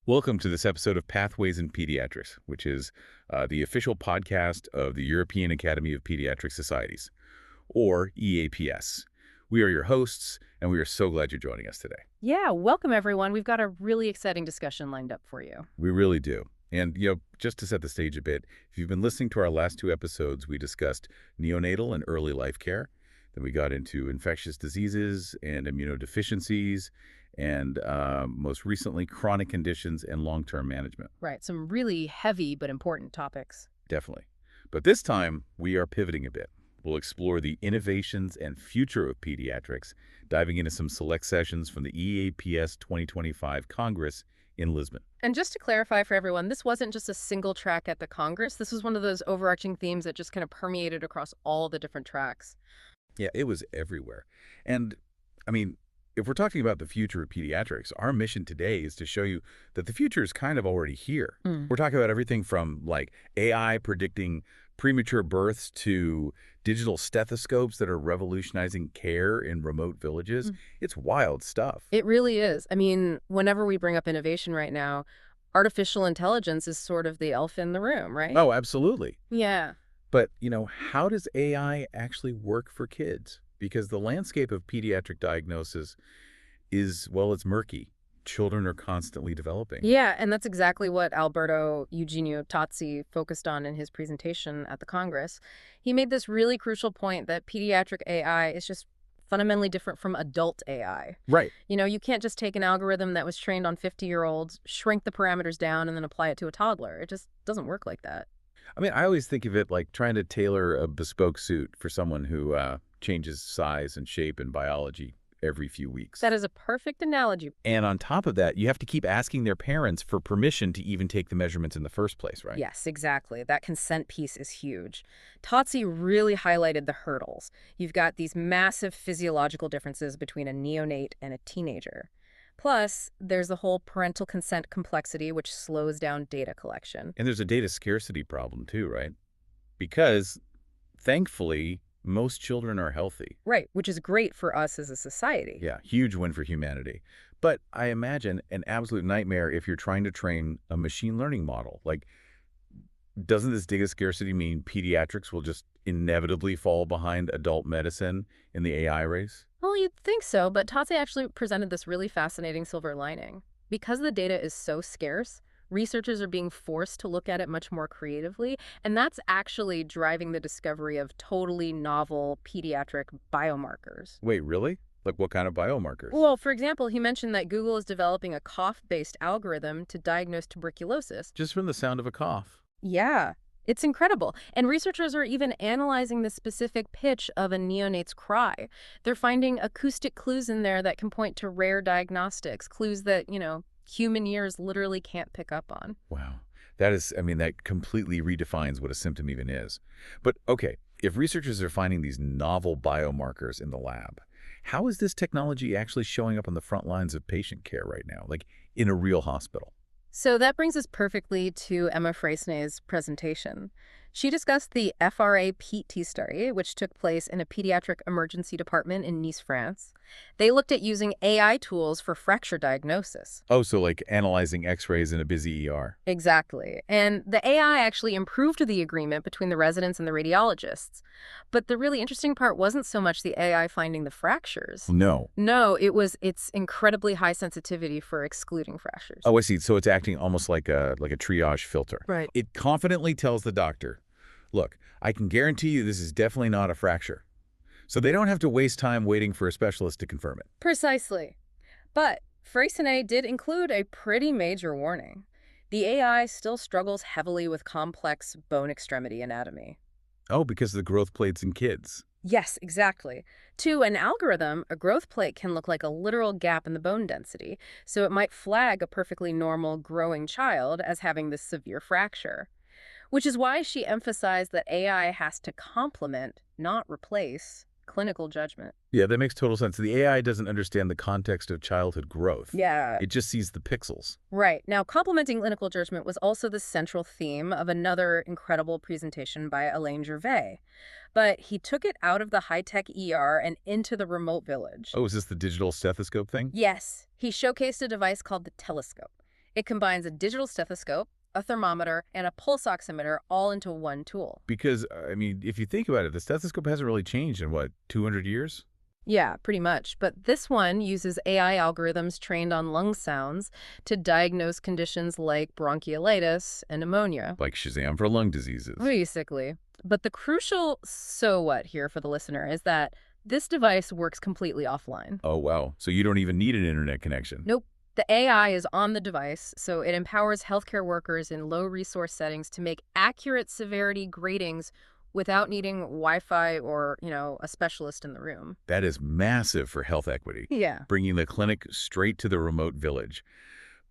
Welcome to this episode of Pathways in Pediatrics, which is the official podcast of the European Academy of Pediatric Societies, or EAPS. We are your hosts, and we are so glad you're joining us today. Yeah, welcome everyone. We've got a really exciting discussion lined up for you. We really do. And, just to set the stage a bit, if you've been listening to our last two episodes, we discussed neonatal and early life care. Then we got into infectious diseases and immunodeficiencies, and most recently, chronic conditions and long-term management. Right, some really heavy but important topics. Definitely. But this time, we are pivoting a bit. We'll explore the innovations and future of pediatrics, diving into some select sessions from the EAPS 2025 Congress in Lisbon. And just to clarify for everyone, this wasn't just a single track at the Congress. This was one of those overarching themes that just kind of permeated across all the different tracks. Yeah, it was everywhere. And, if we're talking about the future of pediatrics, our mission today is to show you that the future is kind of already here. We're talking about everything from, AI predicting premature births to digital stethoscopes that are revolutionizing care in remote villages. It's wild stuff. It really is. Whenever we bring up innovation right now, artificial intelligence is sort of the elf in the room, right? Oh, absolutely. Yeah. But, how does AI actually work for kids? Because the landscape of pediatric diagnosis is, well, it's murky. Children are constantly developing. Yeah, and that's exactly what Alberto Eugenio Tozzi focused on in his presentation at the Congress. He made this really crucial point that pediatric AI is just fundamentally different from adult AI. Right. You can't just take an algorithm that was trained on 50-year-olds, shrink the parameters down, and then apply it to a toddler. It just doesn't work like that. I always think of it like trying to tailor a bespoke suit for someone who changes size and shape in biology every few weeks. That is a perfect analogy. And on top of that, you have to keep asking their parents for permission to even take the measurements in the first place, right? Yes, exactly. That consent piece is huge. Totsi really highlighted the hurdles. You've got these massive physiological differences between a neonate and a teenager. Plus, there's the whole parental consent complexity, which slows down data collection. And there's a data scarcity problem too, right? Because, thankfully, most children are healthy. Right, which is great for us as a society. Yeah, huge win for humanity. But I imagine an absolute nightmare if you're trying to train a machine learning model. Doesn't this data scarcity mean pediatrics will just inevitably fall behind adult medicine in the AI race? Well, you'd think so, but Tate actually presented this really fascinating silver lining. Because the data is so scarce, researchers are being forced to look at it much more creatively, and that's actually driving the discovery of totally novel pediatric biomarkers. Wait, really? Like what kind of biomarkers? Well, for example, he mentioned that Google is developing a cough-based algorithm to diagnose tuberculosis. Just from the sound of a cough. Yeah, it's incredible. And researchers are even analyzing the specific pitch of a neonate's cry. They're finding acoustic clues in there that can point to rare diagnostics, clues that, human ears literally can't pick up on. Wow. That completely redefines what a symptom even is. But okay, if researchers are finding these novel biomarkers in the lab, how is this technology actually showing up on the front lines of patient care right now, like in a real hospital? So that brings us perfectly to Emma Freisney's presentation. She discussed the FRA-PT study, which took place in a pediatric emergency department in Nice, France. They looked at using AI tools for fracture diagnosis. Oh, so like analyzing x-rays in a busy ER. Exactly. And the AI actually improved the agreement between the residents and the radiologists. But the really interesting part wasn't so much the AI finding the fractures. No. No, it was its incredibly high sensitivity for excluding fractures. Oh, I see. So it's acting almost like a triage filter. Right. It confidently tells the doctor, look, I can guarantee you this is definitely not a fracture. So they don't have to waste time waiting for a specialist to confirm it. Precisely. But Freycinet did include a pretty major warning. The AI still struggles heavily with complex bone extremity anatomy. Oh, because of the growth plates in kids. Yes, exactly. To an algorithm, a growth plate can look like a literal gap in the bone density, so it might flag a perfectly normal growing child as having this severe fracture. Which is why she emphasized that AI has to complement, not replace, clinical judgment. Yeah, that makes total sense. The AI doesn't understand the context of childhood growth. Yeah. It just sees the pixels. Right. Now, complementing clinical judgment was also the central theme of another incredible presentation by Alain Gervais. But he took it out of the high-tech ER and into the remote village. Oh, is this the digital stethoscope thing? Yes. He showcased a device called the telescope. It combines a digital stethoscope, a thermometer, and a pulse oximeter all into one tool. Because, I mean, if you think about it, the stethoscope hasn't really changed in, what, 200 years? Yeah, pretty much. But this one uses AI algorithms trained on lung sounds to diagnose conditions like bronchiolitis and pneumonia. Like Shazam for lung diseases. Basically. But the crucial so what here for the listener is that this device works completely offline. Oh, wow. So you don't even need an internet connection. Nope. The AI is on the device, so it empowers healthcare workers in low-resource settings to make accurate severity gradings without needing Wi-Fi or, a specialist in the room. That is massive for health equity, Yeah. bringing the clinic straight to the remote village.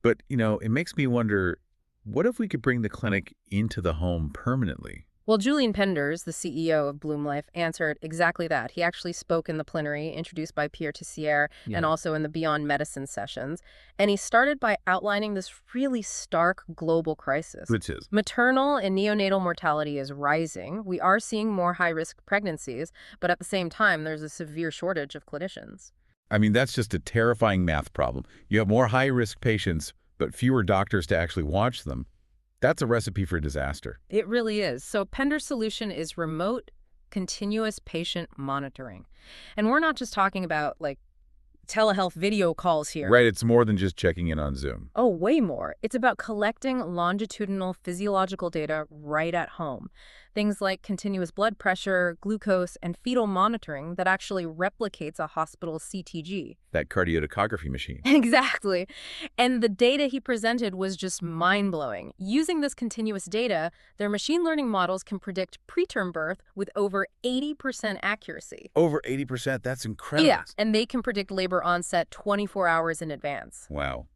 But, it makes me wonder, what if we could bring the clinic into the home permanently? Well, Julian Penders, the CEO of Bloom Life, answered exactly that. He actually spoke in the plenary, introduced by Pierre Tessier, and also in the Beyond Medicine sessions. And he started by outlining this really stark global crisis. Which is? Maternal and neonatal mortality is rising. We are seeing more high-risk pregnancies, but at the same time, there's a severe shortage of clinicians. I mean, that's just a terrifying math problem. You have more high-risk patients, but fewer doctors to actually watch them. That's a recipe for disaster. It really is. So Pender's solution is remote, continuous patient monitoring. And we're not just talking about, telehealth video calls here. Right, it's more than just checking in on Zoom. Oh, way more. It's about collecting longitudinal physiological data right at home. Things like continuous blood pressure, glucose, and fetal monitoring that actually replicates a hospital's CTG. That cardiotocography machine. Exactly. And the data he presented was just mind-blowing. Using this continuous data, their machine learning models can predict preterm birth with over 80% accuracy. Over 80%? That's incredible. Yeah, and they can predict labor onset 24 hours in advance. Wow.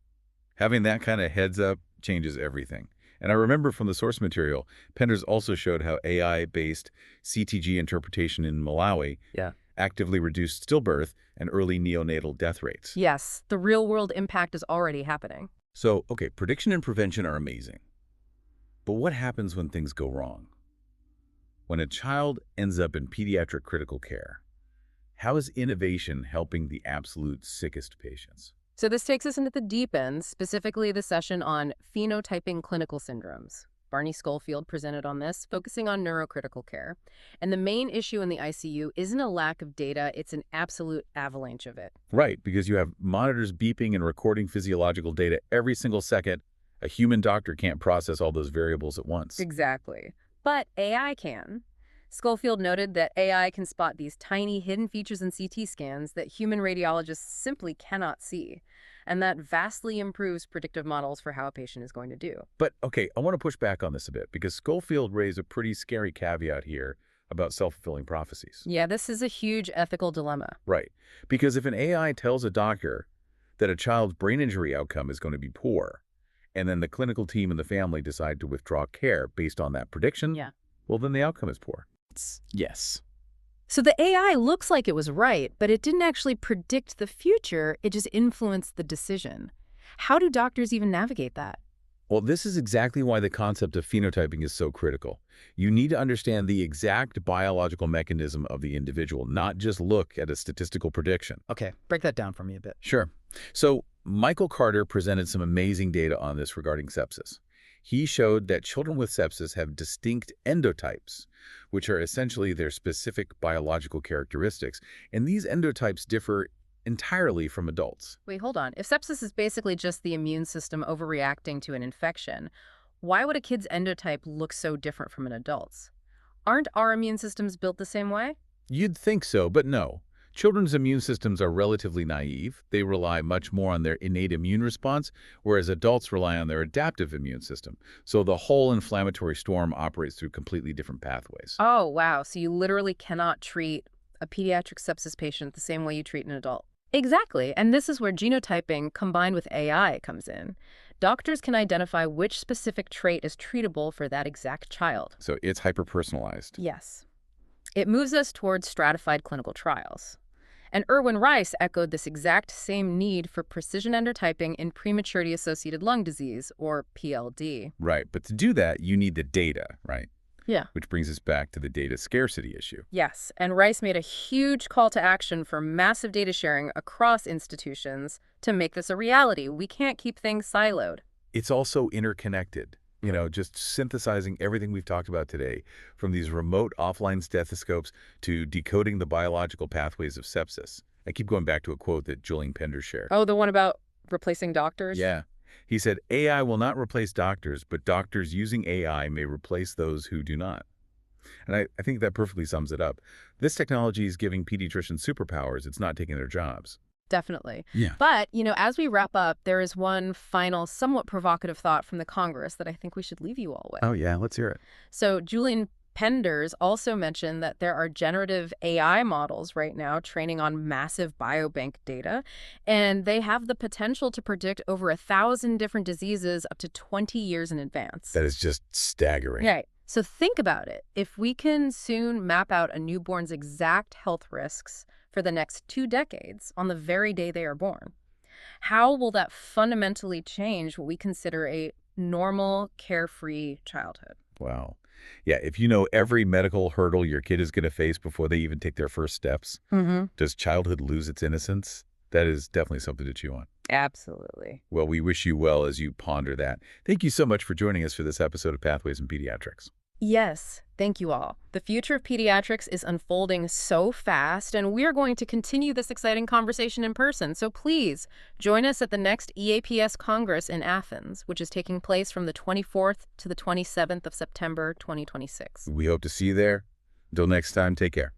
Having that kind of heads up changes everything. And I remember from the source material, Penders also showed how AI-based CTG interpretation in Malawi actively reduced stillbirth and early neonatal death rates. Yes, the real-world impact is already happening. So, okay, prediction and prevention are amazing. But what happens when things go wrong? When a child ends up in pediatric critical care, how is innovation helping the absolute sickest patients? So this takes us into the deep end, specifically the session on phenotyping clinical syndromes. Barney Schofield presented on this, focusing on neurocritical care. And the main issue in the ICU isn't a lack of data, it's an absolute avalanche of it. Right, because you have monitors beeping and recording physiological data every single second. A human doctor can't process all those variables at once. Exactly. But AI can. Schofield noted that AI can spot these tiny hidden features in CT scans that human radiologists simply cannot see, and that vastly improves predictive models for how a patient is going to do. But, okay, I want to push back on this a bit, because Schofield raised a pretty scary caveat here about self-fulfilling prophecies. Yeah, this is a huge ethical dilemma. Right, because if an AI tells a doctor that a child's brain injury outcome is going to be poor, and then the clinical team and the family decide to withdraw care based on that prediction, well, then the outcome is poor. Yes. So the AI looks like it was right, but it didn't actually predict the future, it just influenced the decision. How do doctors even navigate that? Well, this is exactly why the concept of phenotyping is so critical. You need to understand the exact biological mechanism of the individual, not just look at a statistical prediction. Okay, break that down for me a bit. Sure. So Michael Carter presented some amazing data on this regarding sepsis. He showed that children with sepsis have distinct endotypes, which are essentially their specific biological characteristics, and these endotypes differ entirely from adults. Wait, hold on. If sepsis is basically just the immune system overreacting to an infection, why would a kid's endotype look so different from an adult's? Aren't our immune systems built the same way? You'd think so, but no. Children's immune systems are relatively naive. They rely much more on their innate immune response, whereas adults rely on their adaptive immune system. So the whole inflammatory storm operates through completely different pathways. Oh, wow. So you literally cannot treat a pediatric sepsis patient the same way you treat an adult. Exactly. And this is where genotyping combined with AI comes in. Doctors can identify which specific trait is treatable for that exact child. So it's hyper-personalized. Yes. It moves us towards stratified clinical trials. And Irwin Rice echoed this exact same need for precision endotyping in prematurity-associated lung disease, or PLD. Right, but to do that, you need the data, right? Yeah. Which brings us back to the data scarcity issue. Yes, and Rice made a huge call to action for massive data sharing across institutions to make this a reality. We can't keep things siloed. it's also interconnected. Just synthesizing everything we've talked about today, from these remote offline stethoscopes to decoding the biological pathways of sepsis. I keep going back to a quote that Julian Pender shared. Oh, the one about replacing doctors? Yeah. He said, AI will not replace doctors, but doctors using AI may replace those who do not. And I think that perfectly sums it up. This technology is giving pediatricians superpowers. It's not taking their jobs. Definitely. Yeah. But, as we wrap up, there is one final, somewhat provocative thought from the Congress that I think we should leave you all with. Oh, yeah. Let's hear it. So Julian Penders also mentioned that there are generative AI models right now training on massive biobank data, and they have the potential to predict over 1,000 different diseases up to 20 years in advance. That is just staggering. Right. So think about it. If we can soon map out a newborn's exact health risks for the next 2 decades on the very day they are born, how will that fundamentally change what we consider a normal, carefree childhood? Wow. Yeah, if you know every medical hurdle your kid is going to face before they even take their first steps, does childhood lose its innocence? That is definitely something to chew on. Absolutely. Well, we wish you well as you ponder that. Thank you so much for joining us for this episode of Pathways in Pediatrics. Yes, thank you all. The future of pediatrics is unfolding so fast, and we are going to continue this exciting conversation in person. So please join us at the next EAPS Congress in Athens, which is taking place from the 24th to the 27th of September, 2026. We hope to see you there. Until next time, take care.